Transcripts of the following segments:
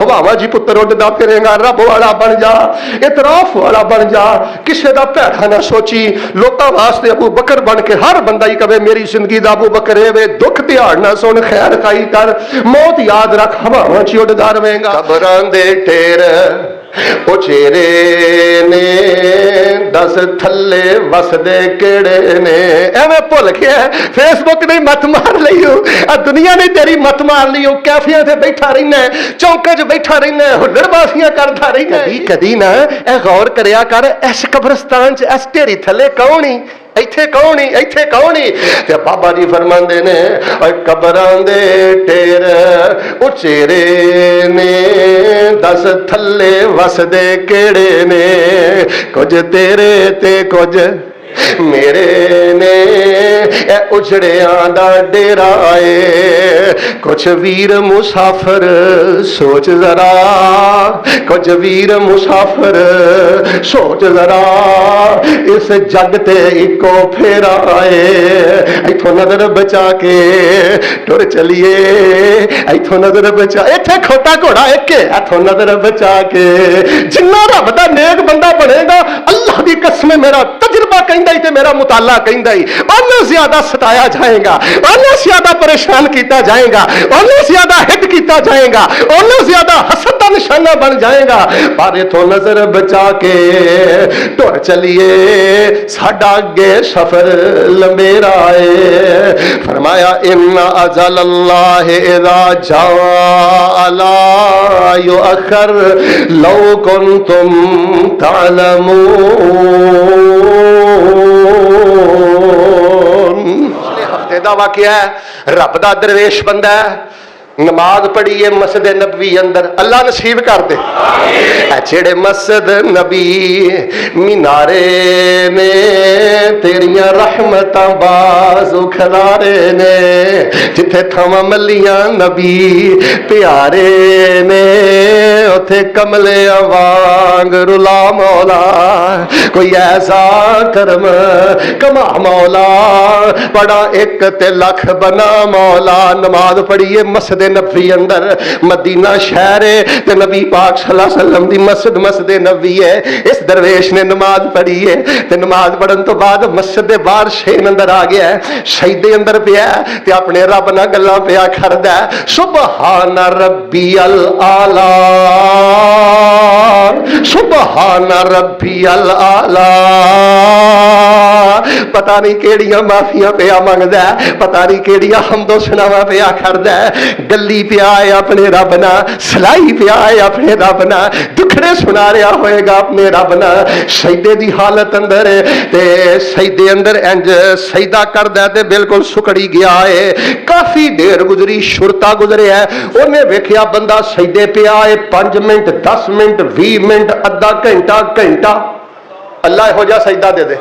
हवावां जी पुत्र उड्डदा फिरेगा, रब वाला बन जा, इतराफ वाला बन जा, किसी का भैड़ा ना सोची। लोगों वास्ते अबू बकर बन के हर बंदा ही कहे मेरी जिंदगी दा अबू बकर है, दुख ध्यान ना सुन, खैर खाई कर, मौत याद रख, हवावां च उड्डदा रहेगा। कबरां दे ढेर उचेरे ने, दस थले वसदे केड़े ने। एवें भुल गया फेसबुक ने मत मार लियो, दुनिया ने तेरी मत मार लियो, कैफियां ते बैठा रहना, चौंके च बैठा रहना, हुल्लड़बाजियां करता रहना। कदी ना ए गौर करया कर, इस कब्रिस्तान च इस ढेरी थले कौन ही, इत्थे कौन ही, इत्थे कौन ही। ते बाबा जी फरमांदे ने कबरां दे ढेर उचेरे ने, दस थले वसदे केड़े ने, कुछ तेरे ते कुछ मेरे ने, ए उजड़ियां दा डेरा है। कुछ वीर मुसाफिर सोच जरा, कुछ वीर मुसाफिर सोच जरा, इस जग ते इको फेरा है। इथों नजर बचा के टुर चलिए, इथों नजर बचा, इत्थे खोटा घोड़ा एक है, इथों नजर बचा के। जिन्ना रब दा नेक बंदा बनेगा, अल्लाह दी कसम मेरा तजर्बा कहंदा ही, मेरा मुताला कहंदा ही, उन्हें ज्यादा सताया जाएगा, उन्हें ज्यादा परेशान किया जाएगा, उन्हें ज्यादा हिट किया जाएगा, उन्हें ज्यादा हसद का निशाना बन जाएगा। पर इथों नजर बचा के टुर चलिए, साडा अगे सफर लंबेरा है। फरमाया इन्ना अजल अल्लाह इज़ा जाआ ला युअखर लौ कुंतुम तालमून। हफ्ते का वाकया है, रब दा दरवेश बंदा है, नमाज पढ़ी है मस्जिद नबवी अंदर, अल्लाह नसीब कर दे। जेड़े मस्जिद नबी मीनारे ने, तेरियां रहमतां बाजू खलारे ने, जिथे थमा मलियां नबी प्यारे ने, उथे कमले वांग रुला मौला, कोई ऐसा करम कमा मौला, बड़ा एक ते लख बना मौला। नमाज पढ़िए मस्जिद नबवी अंदर, मदीना शहर है ते नबी पाक सल्लल्लाहु अलैहि वसल्लम दी मस्जिद मस्जिद नबवी है। इस दरवेश ने नमाज पढ़ी है ते नमाज पढ़न तो बाद मस्जिद दे बाहर शेन अंदर आ गया है, शहीदे अंदर पिया ते अपने रब नाल गल्लां पिया करदा है। सुबहान रब्बियल आला, सुबहान रब्बियल आला। पता नहीं केड़ियां माफियां पिया मंगदा है, पता नहीं केड़ियां हमदो सुनावा पिया करदा है, गली पिया है अपने रब ना, सलाई पिया है अपने रब ना, दुखड़े सुना रहा होएगा अपने रब ना। सजदे दी हालत अंदर ते सजदे अंदर इंज सजदा करदा ते बिल्कुल सुकड़ी गया है। काफी देर गुजरी, शुरता गुजरिया है, उन्हें वेखिया बंदा सजदे पिया है 5 मिनट 10 मिनट 20 मिनट अद्धा घंटा घंटा, अल्लाह हो जा सजदा दे दे।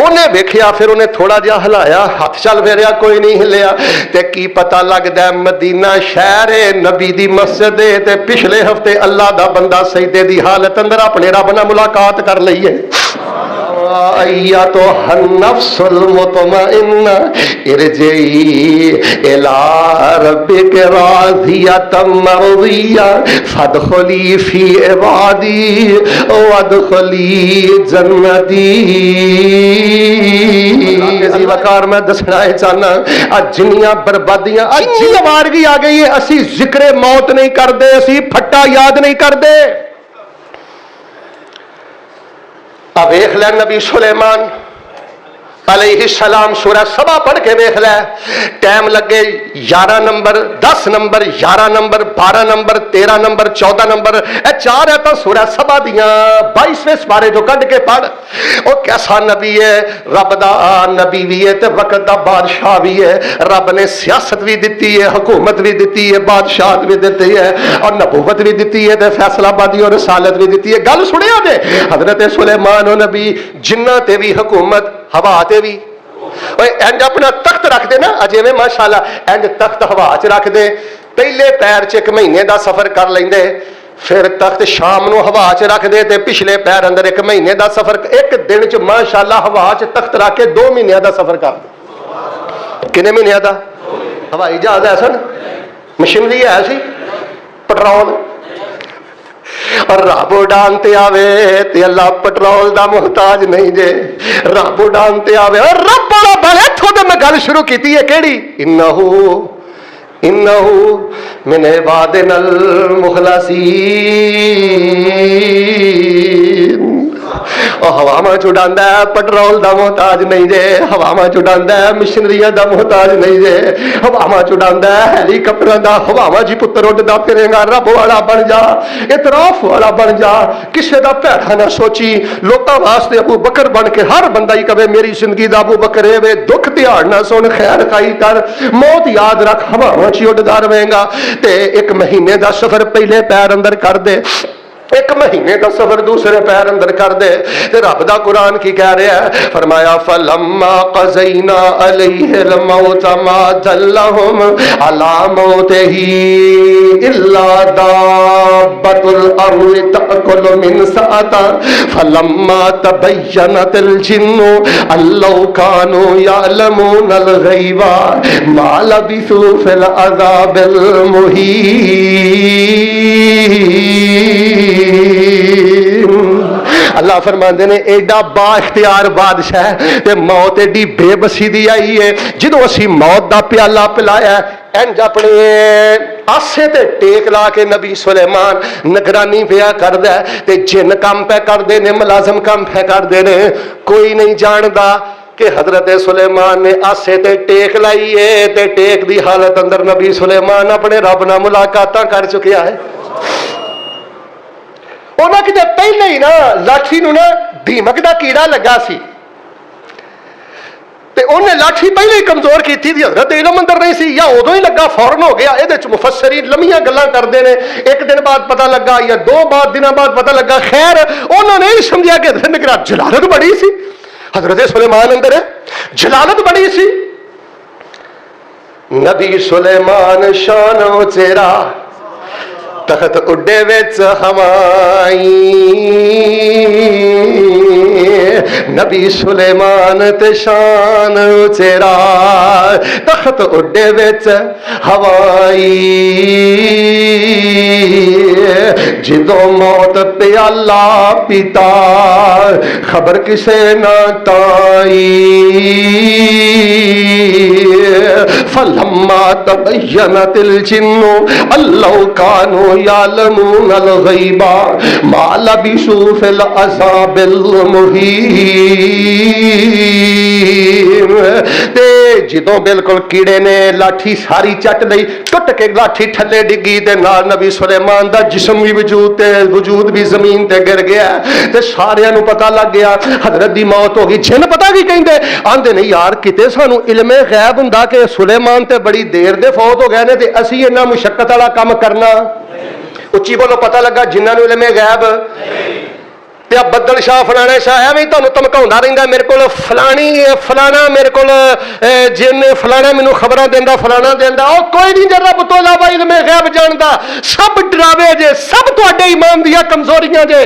उन्हें वेखिया, फिर उन्हें थोड़ा जिहा हिलाया, हाथ चल फेरिया, कोई नहीं हिलिया। ते की पता लगदा है मदीना शहर है, नबी दी मस्जिद है, ते पिछले हफ्ते अल्लाह दा बंदा सजदे दी हालत अंदर अपने रब नाल मुलाकात कर लई है। या तो हन्नफ्सुल मुतमइन्ना इरजी इला रब्बिक राज़ियतम मर्ज़िया फदखुली फी इबादी वदखुली जन्नती। इसी वकार मैं दसना चाहना, आज जिन्नियां बर्बादियां, आज जिन्नी मारगी आ गई है, असी जिक्रे मौत नहीं करते, असी फट्टा याद नहीं करते। अब वेख लै नबी सुलेमान अलैहिस्सलाम सूरह सबा पढ़ के वेख लै, टाइम लगे 11 number 10 number 11 number 12 number 13 number 14 number, ये 4 है तो सूरह सबा दियां 22वें सिपारे जो कढ़ के पढ़। वो कैसा नबी है, रब दा नबी भी है ते वक्त दा बादशाह भी है। रब ने सियासत भी दी है, हुकूमत भी दी है, बादशाहत भी दी है, और नबूवत भी दी है, ते फैसलाबादी और रसालत भी दी है। गल सुनिया जे हजरत सुलेमान नबी जिन्ना ते भी हुकूमत, हवा ते भी इंज अपना तख्त रख दे ना, जिवें माशाअल्लाह इंज तख्त हवा च रख दे, पहले पैर च 1 महीने का सफर कर लेंदे, फिर तख्त शाम नूं हवा च रख दे ते पिछले पैर अंदर 1 महीने का सफर, एक दिन च माशाअल्लाह हवा च तख्त रख के 2 महीनों का सफर कर दे। कितने महीनों का? हवाई जहाज है सन, मशीनरी है सी, पेट्रोल और रब उड़ान ते आवे ते अल्लाह पेट्रोल दा मुहताज नहीं जे। रब उड़ान ते आवे और रब वाला बल इत्थों ते मैं गल शुरू कीती है केड़ी इन्नहू मिन इबादिनल मुखलसीन। हवावां च उड़ांदा है पेट्रोल दा मुहताज नहीं जे। हवावां च उड़ांदा है मिशनरियां दा मुहताज नहीं जे। हवावां च उड़ांदा है हैलीकॉप्टरां दा। हवावां जी पुत्तर उड़दा फिरेगा रब वाला बन जा इतराफ वाला बन जा किसे दा भैड़ा ना सोची। लोकां वास्ते अबू बकर बन के हर बंदा ही कहे मेरी जिंदगी दा अबू बकर वे दुख ध्यान ना सुन खैर खाई कर मौत याद रख हवावां च उड़दा रहेगा। ते एक महीने दा सफर पहले पैर अंदर कर दे एक महीने का सफर दूसरे पैर अंदर कर दे। ते रब दा कुरान की कह रहा है फरमाया फलम्मा क़ज़ैना अलैहिल मौत मा दल्लहुम अला मौतिही इल्ला दाब्बतुल अर्ज़ि तअकुलु मिन सअता फलम्मा तबय्यनतिल जिन्नु अल्लौ कानू यअलमूनल ग़ैबा मा लबिसू फिल अज़ाबिल मुहीन। अल्लाह फरमाते ने एडा बाख्तियार बादशाह ते मौत एडी बेबसी दी आई है जदों असी मौत दा प्याला पिलाया इंज अपने आसे ते टेक ला के नबी सुलेमान निगरानी पिया करदा ते जिन काम पे करदे ने मुलाजम काम पे करदे ने कोई नहीं जानदा कि हजरत सुलेमान ने आसे ते टेक लाई है ते टेक दी हालत अंदर नबी सुलेमान अपने रब नाल मुलाकातां कर चुकिया है। उन्हें किते पहले ही ना लाठी नूं ना दीमक दा कीड़ा लगा सी ते उन्हें लाठी पहले ही कमजोर की थी हजरत इलम अंदर नहीं सी या उदों ही लगा फौरन हो गया। ये मुफस्सरीन लम्मियां गल्लां करते हैं एक दिन बाद पता लगा या दो दिनों बाद पता लगा। खैर उन्होंने नहीं समझा कि हजरत ने जलालत बड़ी सी हजरत सुलेमान अंदर जलालत बड़ी सी। नबी सुलेमान शान चेहरा तख्त उड्डे विच हवाई नबी सुलेमान ते शान चेहरा तख्त उड्डे विच हवाई जिदों मौत प्याला पीता खबर किसे ना ताई फलम्मा तबय्यनतिल जिन्नु अल्लौ कानू यअलमूनल ग़ैबा मा लबिसू फिल अज़ाबिल मुहीन। ते जिदों बिल्कुल कीड़े ने लाठी सारी चट लई टुट के लाठी थल्ले डिगी ते नाल नबी सुलेमान दा जिस्म भी वजूद भी जमीन ते गिर गया ते सारियां नूं पता लग गया हजरत दी मौत हो गई। जिन पता की कहंदे आंदे नहीं यार किते सानू इल्मे गैब हुंदा कि सुलेमान ते बड़ी देर दे फौत हो गए ने ते असीं इन्ना मुशक्कत वाला काम करना। उच्ची बोलो पता लगा जिन्हां नूं इल्मे गैब ते बदल शाह फलाने शाह एवं तुहानूं धमकाउंदा रहिंदा मेरे कोल फलाना मेरे कोल जिन फलाना मैनूं खबरां देंदा फलाना देंदा ओ कोई नहीं जे रब तों इलावा इल्मे गैब जानदा। सब डरावे जे सब तुहाडे ईमान दीयां कमजोरियां जे।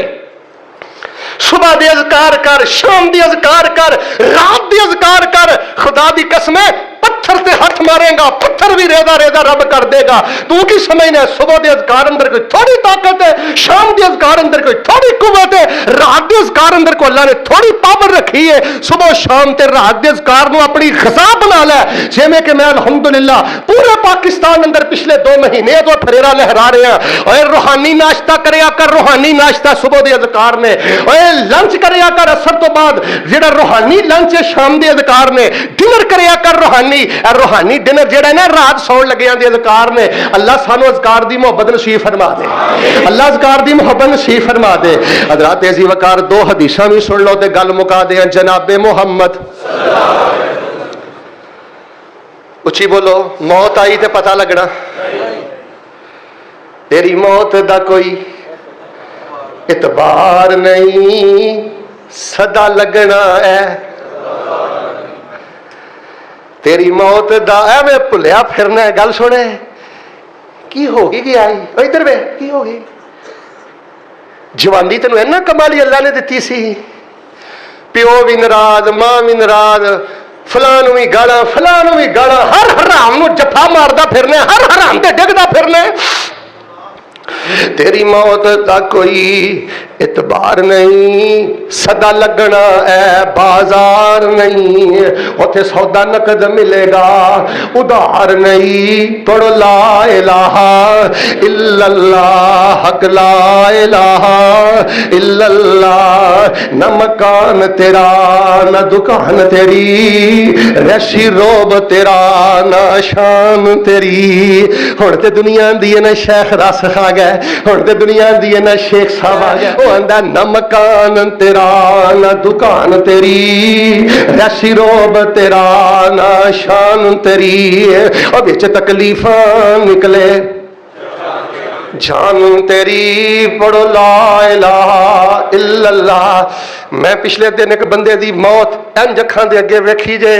सुबह दे अज़कार कर शाम दी अज़कार कर रात दी अज़कार कर खुदा दी कसम है पत्थर से हाथ मारेगा पत्थर भी रेदा रेदा रब कर देगा। तू की समझना सुबह के अज़कार अंदर कोई थोड़ी ताकत है शाम के अज़कार अंदर कोई थोड़ी कुव्वत है रात के अज़कार अंदर को अल्लाह ने थोड़ी पावर रखी है। सुबह शाम ते रात के अज़कार नूं अपनी ग़िज़ा बना लै जिवें कि मैं अल्हम्दुलिल्लाह पूरे पाकिस्तान अंदर पिछले 2 महीने तो फरेरा लहरा रहे हैं। और रूहानी नाश्ता करया कर रूहानी नाश्ता सुबह के अज़कार ने लंच करया कर असर तो बाद जेड़ा रूहानी लंच है शाम के अज़कार ने डिनर करया कर रूहानी डिनर जेड़ा ना रात सौण लग्गियां दे अज़कार ने। अल्लाह सानू अज़कार दी मोहब्बत नसीब फरमा दे अल्लाह अज़कार दी मोहब्बत नसीब फरमा दे। हज़रात अज़ीज़ वकार 2 हदीसां भी सुन लो ते गल मुका दे। जनाबे मुहम्मद उच्ची बोलो मौत आई ते पता लगना तेरी मौत दा कोई इतबार नहीं सदा लगना है। तेरी मौत दा एवें भुलिया फिरना है। गल सुने की हो गई आई इधर वे की हो गई जवानी तेन इन्ना कमाली अल्लाह ने दिती सी प्यो भी नाराज मां भी नाराज फलां भी गाला हर हराम नूं जफा मारदा फिरना हर हराम ते डिगदा फिरना तेरी मौत का कोई इतबार नहीं, सदा लगना है बाजार नहीं, उथे सौदा नकद मिलेगा उधार नहीं। पढ़ो ला इलाहा इल्लल्लाह, हक ला इलाहा इल्लल्लाह। न मकान तेरा न दुकान तेरी, रशी रोब तेरा ना शान तेरी। हुण ते दुनिया दी ना शेख रस खा गए, हुण ते दुनिया दी ना शेख साहब आ गए। आंदा न मकान तेरा न दुकान तेरी, रशी रोब तेरा ना शान तेरी। और विच तकलीफां निकले जान तेरी। पढ़ो ला इलाहा इल्लल्लाह। मैं पिछले दिन एक बंदे दी मौत इंज अखां दे अगे वेखी जे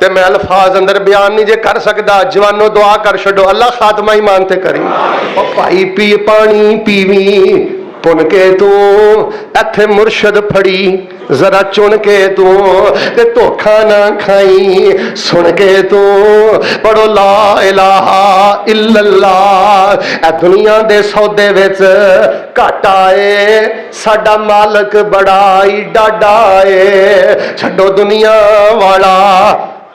ते मैं अल्फाज अंदर बयान नहीं जे कर सकदा। जवानों दुआ कर छड़ो, अल्लाह खातमा ईमान ते करी। ओ भाई पी पानी पीवी पुन के तू, इत्थे मुर्शद फड़ी जरा चुन के तू, ते धोखा ना खाई सुन के तू। पढ़ो ला इलाहा इल्लल्लाह। ए दुनिया दे सौदे विच घाटा है, साडा मालक बड़ा ही डाडा है। छड्डो दुनिया वाला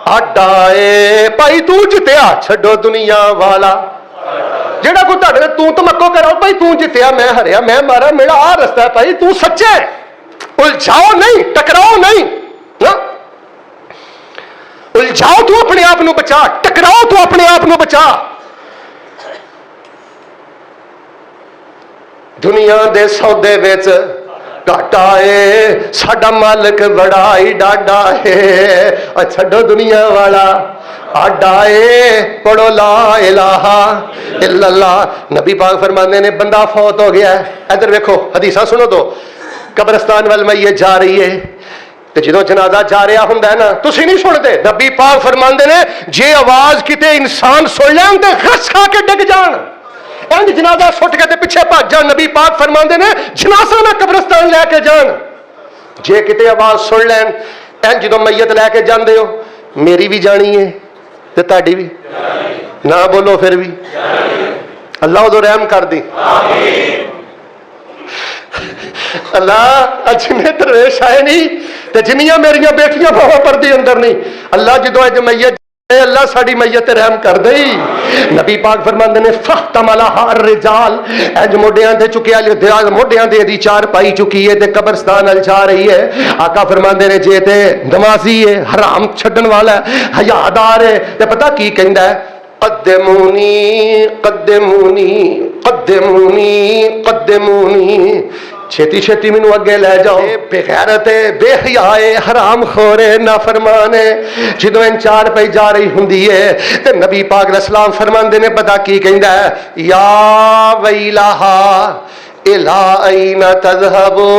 आडा है, भाई तू जितया छड्डो दुनिया वाला। जेड़ा कोई तुहाडे तू तमक्को करो भाई तू जितया मैं हरिया मैं मारा, मेरा आ रस्ता है भाई तू सच्चा है। उलझाओ नहीं, टकराओ नहीं ना। उलझाओ तू अपने आप को बचा, टकराओ तू अपने आप को बचा। दुनिया दे सौदे विच घाटा है, साडा मालक बड़ा ही डाडा है। छड्डो दुनिया वाला आडा है। पढ़ो ला इलाहा इल्लल्लाह। नबी पाक फरमाते ने बंदा फौत हो गया है, इधर देखो हदीसा सुनो तो, कब्रस्तान वाल मैयत जा रही है ते जो जनाजा जा रहा हुंदा है ना, तुसी नहीं सुनते। नबी पाक फरमाते ने जे आवाज किते इंसान सुन लैन ते गस खा के डिग जान, इंज जनाजा सुट के पिछे भज जान। नबी पाक फरमाते ने जनाजा ना कब्रस्तान लैके जान, जे किते आवाज सुन लैन इंज जो मैयत लैके जांदे हो, मेरी भी जानी है ते ताड़ी भी ना बोलो फिर भी अल्लाह उदो रहम कर दी। अल्लाह जिन्ने दरवेश आए नहीं ते जिन्नियां मेरिया बेटियां बाबा परदी अंदर नहीं, अल्लाह जो अज मैयत अल्लाह साड़ी मैयत रहम कर दे। नबी पाक फरमांदे ने फख्तमला हर रिजाल, अज मोडियां ते चुकिया मोडियां ते दी चार पाई चुकी है ते कब्रस्तान अल जा रही है। आका फरमांदे ने जे ते नमाजी है, हराम छड्डन वाला है, हयादार है, ते पता की कहंदा है कद्दमूनी कद्दमूनी कद्दमूनी कद्दमूनी, छेती छेती मैनू अगे लै जाओ। बेगैरत है, बेहयाए, हराम खोरे, नाफरमाने जो इन चार पई जा रही हुंदी है ते नबी पाक अलैहि सलाम फरमांदे ने पता की कहंदा है या वैलाहा इला ऐना तज़हबून,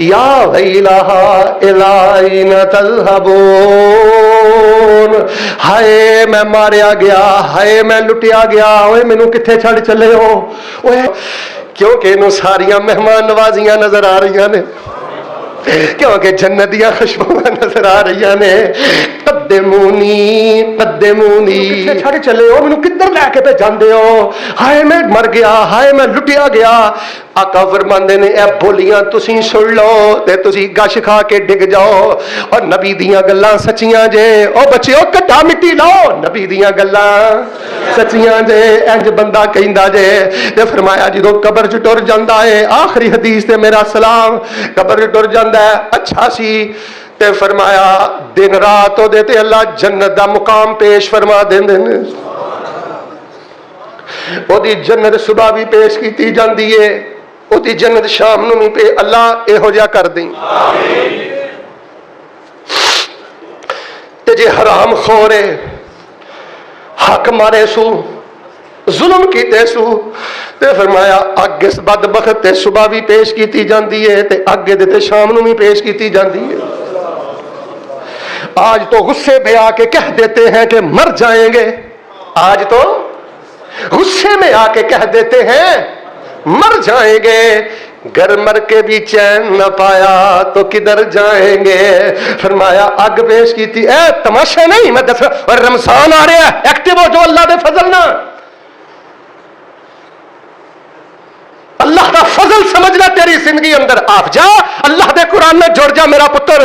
या वैलाहा इला ऐना तज़हबून। हाय मैं मारिया गया, हाय मैं लुटिया गया, ओए मैनू किथे छड़ चले हो। ओए क्योंकि इनू सारियां मेहमान नवाजियां नजर आ रही ने, क्योंकि जन्नत दियां खुशबुआं नजर आ रही ने। कद्दमूनी कद्दमूनी, किथे छड़ चले हो, मैनू किधर लैके पे जांदे हो। हाय मैं मर गया, हाय मैं लुटिया गया। आका फरमांदे ने ए बोलियां तुसी सुन लो ते तुसी गश खा के डिग जाओ। और नबी दियां गल्लां सच्चियां जे, ओ बच्चेओ कट्टा मिट्टी लाओ, नबी दियां गल्लां सच्चियां जे। इंज बंदा कहंदा जे ते फरमाया जदों कब्र च टुर जांदा है, आखिरी हदीस ते मेरा सलाम, कब्र च टुर जांदा है अच्छा सी ते फरमाया दिन रात ओदे ते अल्लाह जन्नत दा मुकाम पेश फरमा देंदे ने। ओदी जन्नत सुबह भी पेश की जाती है, ओदी जन्नत शाम नूं भी पे। अल्लाह इहो जिहा कर दें। ते जे हराम खोरे हक मारे सू, जुल्म कीते सू, ते फरमाया अग इस बदबख्त ते सुबह भी पेश की जाती है ते अग ते शाम नूं भी पेश की जाती है। आज तो गुस्से में आके कह देते हैं कि मर जाएंगे, आज तो गुस्से में आके कह देते हैं मर जाएंगे, घर मर के भी चैन न पाया तो किधर जाएंगे। फरमाया अग पेश की थी, ए तमाशा नहीं मैं दस, और रमजान आ रहा है, एक्टिव हो जो अल्लाह दे फजल ना। नाल समझ ले तेरी जिंदगी अंदर आप जा, अल्लाह दे कुरान में जुड़ जा मेरा पुत्र,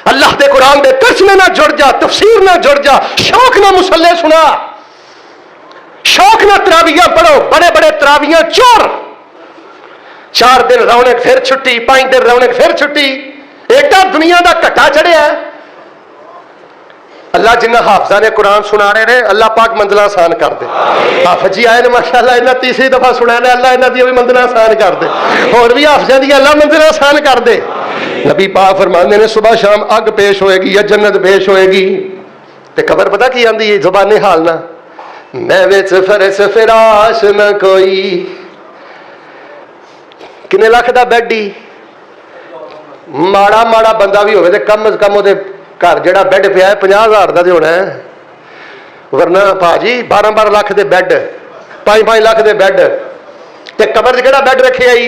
अल्लाह दे कुरान दे तर्जमे ना जुड़ जा, तफसीर ना जुड़ जा, शौक ना मुसल्ले सुना, शौक ना तरावियां पढ़ो, बड़े बड़े तरावियां चोर, 4 दिन रौनक फिर छुट्टी, 5 दिन रौनक फिर छुट्टी, एडा दुनिया का घटा चढ़िया। अल्लाह जिन्ना हाफजा ने कुरान सुना रहे ने, अल्लाह पाक मंजिल आसान कर दे। हाफज जी आए ने माशाअल्लाह, इन्हें तीसरी दफा सुना ने, अल्लाह इन्हों दी भी मंजिल आसान कर दे, होर भी हाफजा दी अल्लाह मंजिल आसान कर दे। नबी पाक फरमाते ने सुबह शाम अग पेश होएगी या जन्नत पेश होएगी, ते खबर पता की आंदी है जुबानी हाल ना, मैं विच फरस फिराश न कोई, किन्ने लाख दा बैड ही, माड़ा माड़ा बंदा भी होवे ते कम अज कम उहदे घर जिहड़ा बैड पिया है 50,000 का तो होना है, वरना भाजी 12-12 लाख के बैड, 5-5 लाख के बैड, ते कबर च किहड़ा बैड रखे आई,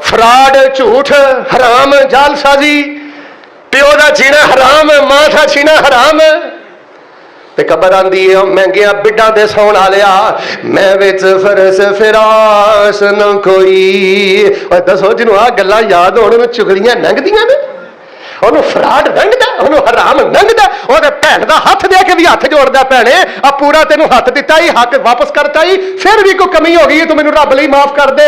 फ्रॉड, झूठ, हराम, जालसाजी, प्यो का जीना हराम, मां का जीना हराम, ते कबर आंदी है महंगिया बिड्डा दे सौण आलिया, मैं विच फरस फिराश न कोई। और दसो जिन्हों आ गल्लां याद होण चुगलियां लंघदियां ने, ਉਹਨੂੰ ਫਰਾਡ ਲੰਘਦਾ, ਉਹਨੂੰ ਹਰਾਮ ਲੰਘਦਾ, ਉਹਦੇ ਭੈਣ ਦਾ ਹੱਥ ਦੇ ਕੇ ਵੀ ਹੱਥ ਜੋੜਦਾ, ਭੈਣੇ ਆ ਪੂਰਾ ਤੈਨੂੰ ਹੱਥ ਦਿੱਤਾ ਹੀ, ਹੱਕ ਵਾਪਸ ਕਰਤਾ ਹੀ, ਫਿਰ ਵੀ ਕੋਈ ਕਮੀ ਹੋ ਗਈ ਤੂੰ ਮੈਨੂੰ ਰੱਬ ਲਈ ਮਾਫ ਕਰ ਦੇ।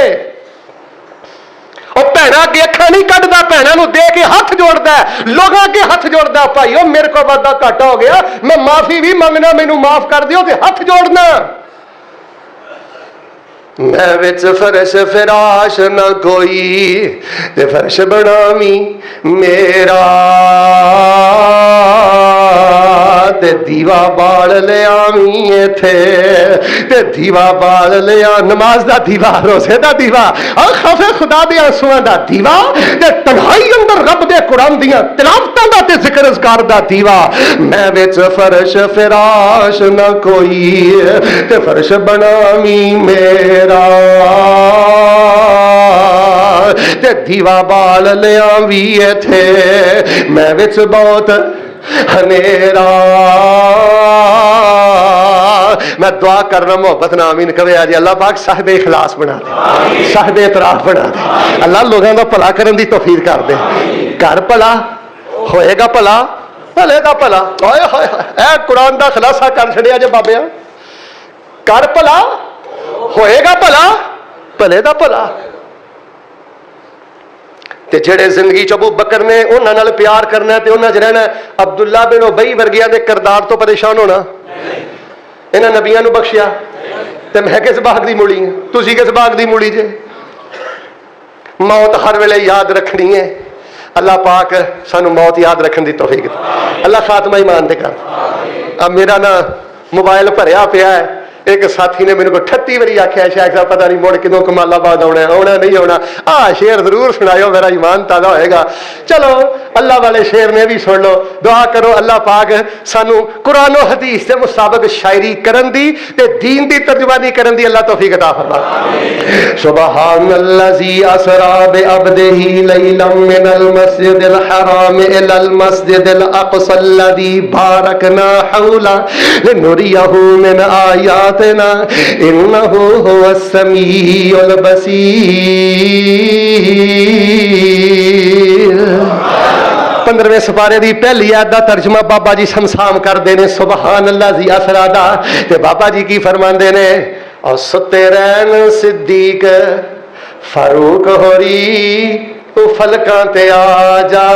ਉਹ ਭੈਣਾ ਅੱਗੇ ਅੱਖਾਂ ਨਹੀਂ ਕੱਢਦਾ, ਭੈਣਾਂ ਨੂੰ ਦੇ ਕੇ ਹੱਥ ਜੋੜਦਾ, ਲੋਕਾਂ ਅੱਗੇ ਹੱਥ ਜੋੜਦਾ, ਭਾਈ ਉਹ ਮੇਰੇ ਕੋਲ ਵਾਧਾ ਘਾਟਾ ਹੋ ਗਿਆ, ਮੈਂ ਮਾਫੀ ਵੀ ਮੰਗਣਾ, ਮੈਨੂੰ ਮਾਫ ਕਰ ਦਿਓ, ਤੇ ਹੱਥ ਜੋੜਨਾ। मैं विच फरश फिराश न कोई, ते फरश बनावी मेरा, ते दीवा बाल ले आवी इथे, ते दीवा बाल ले आ, नमाज दा दीवा, रोजे दा दीवा, खौफे खुदा दे आंसुआं दा दीवा, ते तन्हाई अंदर रब दे कुरान दियां तिलावतां दा ते जिक्र अज़कार दा दीवा। मैं विच फरश फिराश न कोई, ते फरश बनावी मेरा, ते दीवा बाल लिया भी इथे, मैं विच बहुत हनेरा। मैं दुआ कर रहा मोहब्बत ना आमीन कवे आज अल्लाह पाक साहिब इखलास बना दे, साहिब इतराफ बना दे, अल्लाह लोगों का भला करने की तौफीक कर दे। घर भला होएगा, भला भले का भला, हाय हाय हाय कुरान का खुलासा कर छड़िया जे बाबे, घर भला होएगा, भला भले का भला। ते जेड़े जिंदगी च अबू बकर ने उन्हां नाल प्यार करना ते उन्हां च रहना, अब्दुल्ला बिन उबई वर्गियां दे किरदार तो परेशान होना, इन्हां नबियां नूं बख्शिया ते मैं किस बाग दी मूली हां, तुसीं किस बाग दी मूली जे। मौत हर वेले याद रखनी है, अल्लाह पाक सानू मौत याद रखने की तौफीक दे, अल्लाह खात्मा ईमान दे कर। अब मेरा ना मोबाइल भरिया पिया है, एक साथी ने मेरे को 38 बारी आख्या शायद साहब पता नहीं मुड़ किदों कमालाबाद आना नहीं आना, शेर जरूर सुनाओ मेरा ईमान ताज़ा होएगा। चलो अल्लाह वाले शेर ने भी सुन लो, दुआ करो अल्लाह पाक सानू कुरान और हदीस के मुताबिक शायरी करन दी ते दीन दी तर्जुमानी करन दी अल्लाह तौफीक अता फरमाए। सुबहानल्लज़ी असरा बिअब्दिही लैलन मिनल मस्जिदिल हराम इलल मस्जिदिल अक़सल्लज़ी बारकना हौला लिनुरियहु मिन आयात इन्नहु हुवस समीउल बसीर। 15वें सिपारे की पहली आयत का तर्जमा बाबा जी समसाम करते हैं सुबहान अल्लाह जी असरा दा, ते बाबा जी की फरमाते ने, और सुते रहन सिद्दीक फारूक होरी, तू फलकां ते आ जा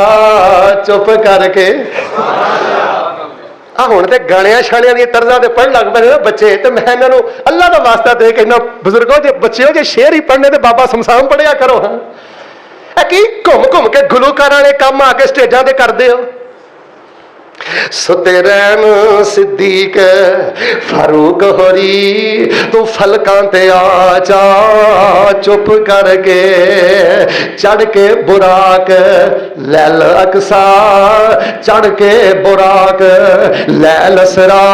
चुप करके। हुण ते गाणियां शाणियां दी तर्जां ते पढ़न लग पे बच्चे, ते मैं इन्हां नूं अल्लाह दा वास्ता दे के इन्हां बुजुर्गों जे बच्चेओ जे शेर ही पढ़ने ते बाबा समसाम पढ़िया करो। हाँ की घुम घुम के गुलूकारां वाले काम आके स्टेजां ते करदे हो। सुते रहन सिद्दीक फारूक होरी, तू फलकां ते आ जा चुप करके, चढ़ के बुराक लैल अकसा, चढ़ के बुराक लैल असरा,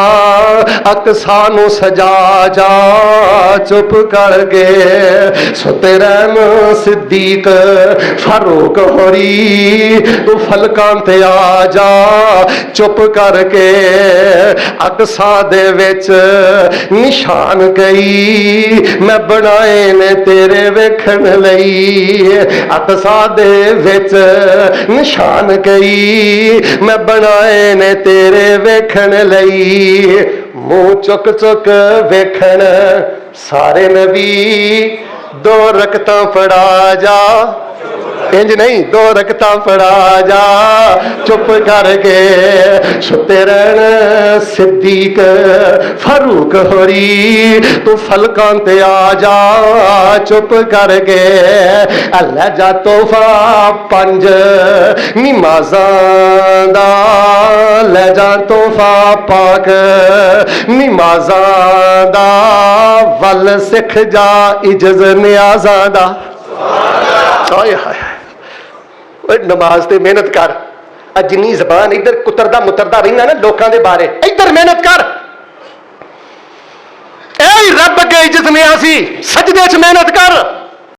अकसा नू सजा जा चुप करके। सुते रहन सिद्दीक फारूक होरी, तू फलकां ते आ जा ਚੁੱਪ ਕਰਕੇ ਅਕਸਾ ਦੇ ਵਿੱਚ ਨਿਸ਼ਾਨ ਕਈ ਮੈਂ ਬਣਾਏ ਨੇ ਤੇਰੇ ਵੇਖਣ ਲਈ। ਅਕਸਾ ਦੇ ਵਿੱਚ ਨਿਸ਼ਾਨ ਕਈ ਮੈਂ ਬਣਾਏ ਨੇ ਤੇਰੇ ਵੇਖਣ ਲਈ। ਮੂੰਹ ਚੁੱਕ ਚੁੱਕ ਵੇਖਣ ਸਾਰੇ ਨਬੀ, ਦੋ ਰਕਤਾਂ ਪੜਾ ਜਾ। ਇੰਜ ਨਹੀਂ, ਦੋ ਰਕਤਾਂ ਪੜਾ ਜਾ ਚੁੱਪ ਕਰਕੇ। ਸੁੱਤੇ ਰਹਿਣ ਸਿੱਦੀਕ ਫਾਰੂਕ ਹੋਰੀ, ਤੂੰ ਫਲਕਾਂ ਤੇ ਆ ਜਾ ਚੁੱਪ ਕਰਕੇ। ਲੈ ਜਾ ਤੋਹਫਾ 5 ਨਮਾਜ਼ਾਂ ਦਾ, ਲੈ ਜਾ ਤੋਹਫਾ ਪਾਕ ਨਮਾਜ਼ਾਂ ਦਾ, ਵੱਲ ਸਿੱਖ ਜਾ ਇਜਜ਼ ਨਿਆਜ਼ਾਂ ਦਾ। ਹਾਏ ਹਾਏ ਨਮਾਜ਼ ਤੇ ਮਿਹਨਤ ਕਰ। ਜਿੰਨੀ ਜ਼ਬਾਨ ਇੱਧਰ ਕੁਤਰਦਾ ਮੁਤਰਦਾ ਰਹਿਣਾ ਨਾ ਲੋਕਾਂ ਦੇ ਬਾਰੇ, ਇੱਧਰ ਮਿਹਨਤ ਕਰ। ਇਹ ਰੱਬ ਅੱਗੇ ਇੱਜ਼ਤ ਨਿਆਜ਼ੀ, ਸਜਦੇ 'ਚ ਮਿਹਨਤ ਕਰ।